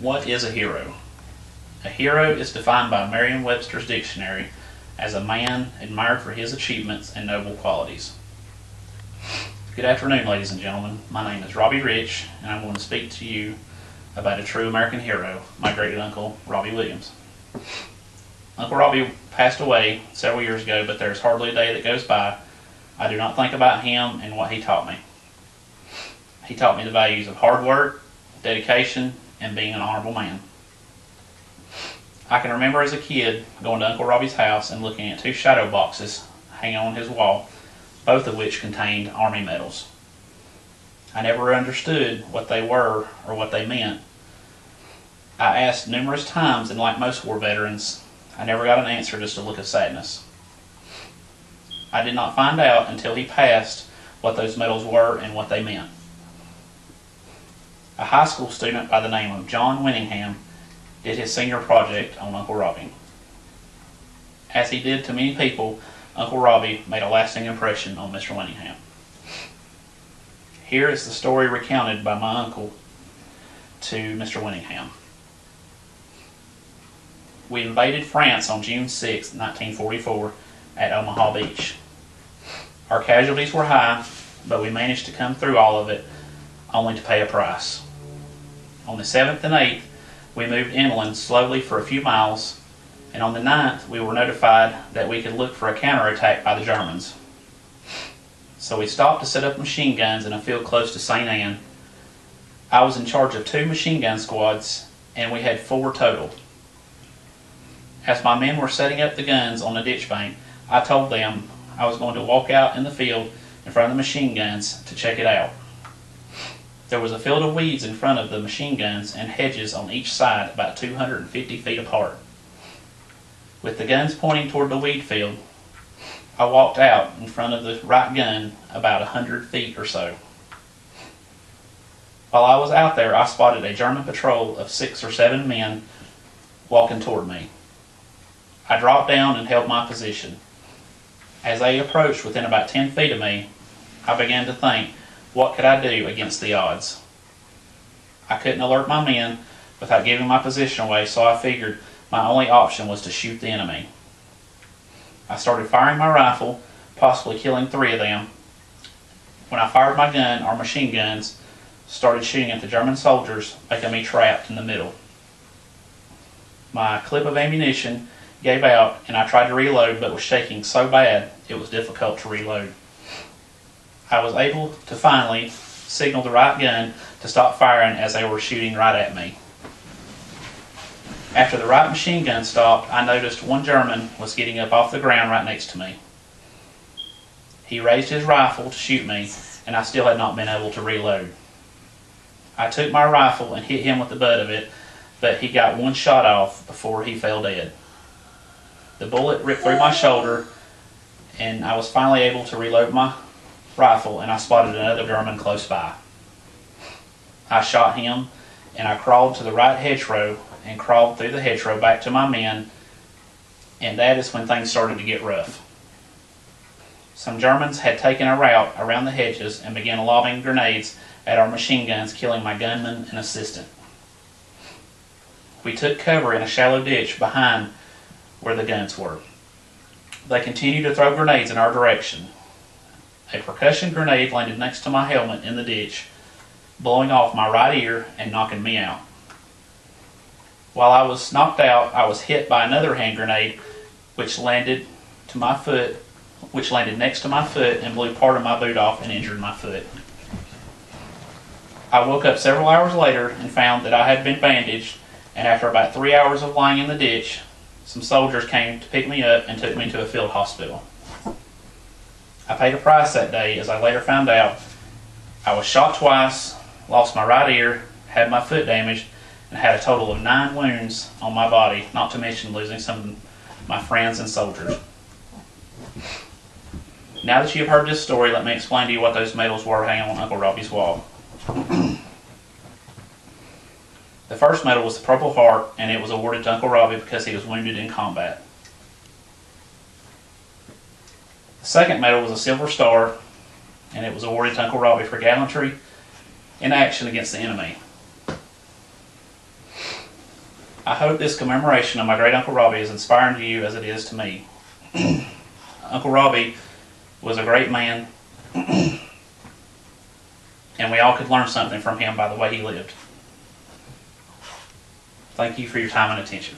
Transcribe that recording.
What is a hero? A hero is defined by Merriam-Webster's dictionary as a man admired for his achievements and noble qualities. Good afternoon, ladies and gentlemen. My name is Robbie Rich, and I'm going to speak to you about a true American hero, my great-uncle, Robbie Williams. Uncle Robbie passed away several years ago, but there's hardly a day that goes by I do not think about him and what he taught me. He taught me the values of hard work, dedication, and being an honorable man. I can remember as a kid going to Uncle Robbie's house and looking at two shadow boxes hanging on his wall, both of which contained Army medals. I never understood what they were or what they meant. I asked numerous times, and like most war veterans, I never got an answer, just a look of sadness. I did not find out until he passed what those medals were and what they meant. A high school student by the name of John Winningham did his senior project on Uncle Robbie. As he did to many people, Uncle Robbie made a lasting impression on Mr. Winningham. Here is the story recounted by my uncle to Mr. Winningham. We invaded France on June 6, 1944 at Omaha Beach. Our casualties were high, but we managed to come through all of it, only to pay a price. On the 7th and 8th, we moved inland slowly for a few miles, and on the 9th, we were notified that we could look for a counterattack by the Germans. So we stopped to set up machine guns in a field close to St. Anne. I was in charge of 2 machine gun squads, and we had 4 total. As my men were setting up the guns on the ditch bank, I told them I was going to walk out in the field in front of the machine guns to check it out. There was a field of weeds in front of the machine guns and hedges on each side about 250 feet apart. With the guns pointing toward the weed field, I walked out in front of the right gun about 100 feet or so. While I was out there, I spotted a German patrol of 6 or 7 men walking toward me. I dropped down and held my position. As they approached within about 10 feet of me, I began to think, what could I do against the odds? I couldn't alert my men without giving my position away, so I figured my only option was to shoot the enemy. I started firing my rifle, possibly killing 3 of them. When I fired my gun, our machine guns started shooting at the German soldiers, making me trapped in the middle. My clip of ammunition gave out, and I tried to reload, but was shaking so bad it was difficult to reload. I was able to finally signal the right gun to stop firing as they were shooting right at me. After the right machine gun stopped, I noticed one German was getting up off the ground right next to me. He raised his rifle to shoot me, and I still had not been able to reload. I took my rifle and hit him with the butt of it, but he got 1 shot off before he fell dead. The bullet ripped through my shoulder, and I was finally able to reload my rifle, and I spotted another German close by. I shot him, and I crawled to the right hedgerow and crawled through the hedgerow back to my men, and that is when things started to get rough. Some Germans had taken a route around the hedges and began lobbing grenades at our machine guns, killing my gunman and assistant. We took cover in a shallow ditch behind where the guns were. They continued to throw grenades in our direction. A percussion grenade landed next to my helmet in the ditch, blowing off my right ear and knocking me out. While I was knocked out, I was hit by another hand grenade which landed next to my foot and blew part of my boot off and injured my foot. I woke up several hours later and found that I had been bandaged, and after about 3 hours of lying in the ditch, some soldiers came to pick me up and took me to a field hospital. I paid a price that day, as I later found out. I was shot twice, lost my right ear, had my foot damaged, and had a total of 9 wounds on my body, not to mention losing some of my friends and soldiers. Now that you have heard this story, let me explain to you what those medals were hanging on Uncle Robbie's wall. The first medal was the Purple Heart, and it was awarded to Uncle Robbie because he was wounded in combat. The second medal was a Silver Star, and it was awarded to Uncle Robbie for gallantry in action against the enemy. I hope this commemoration of my great Uncle Robbie is inspiring to you as it is to me. Uncle Robbie was a great man, and we all could learn something from him by the way he lived. Thank you for your time and attention.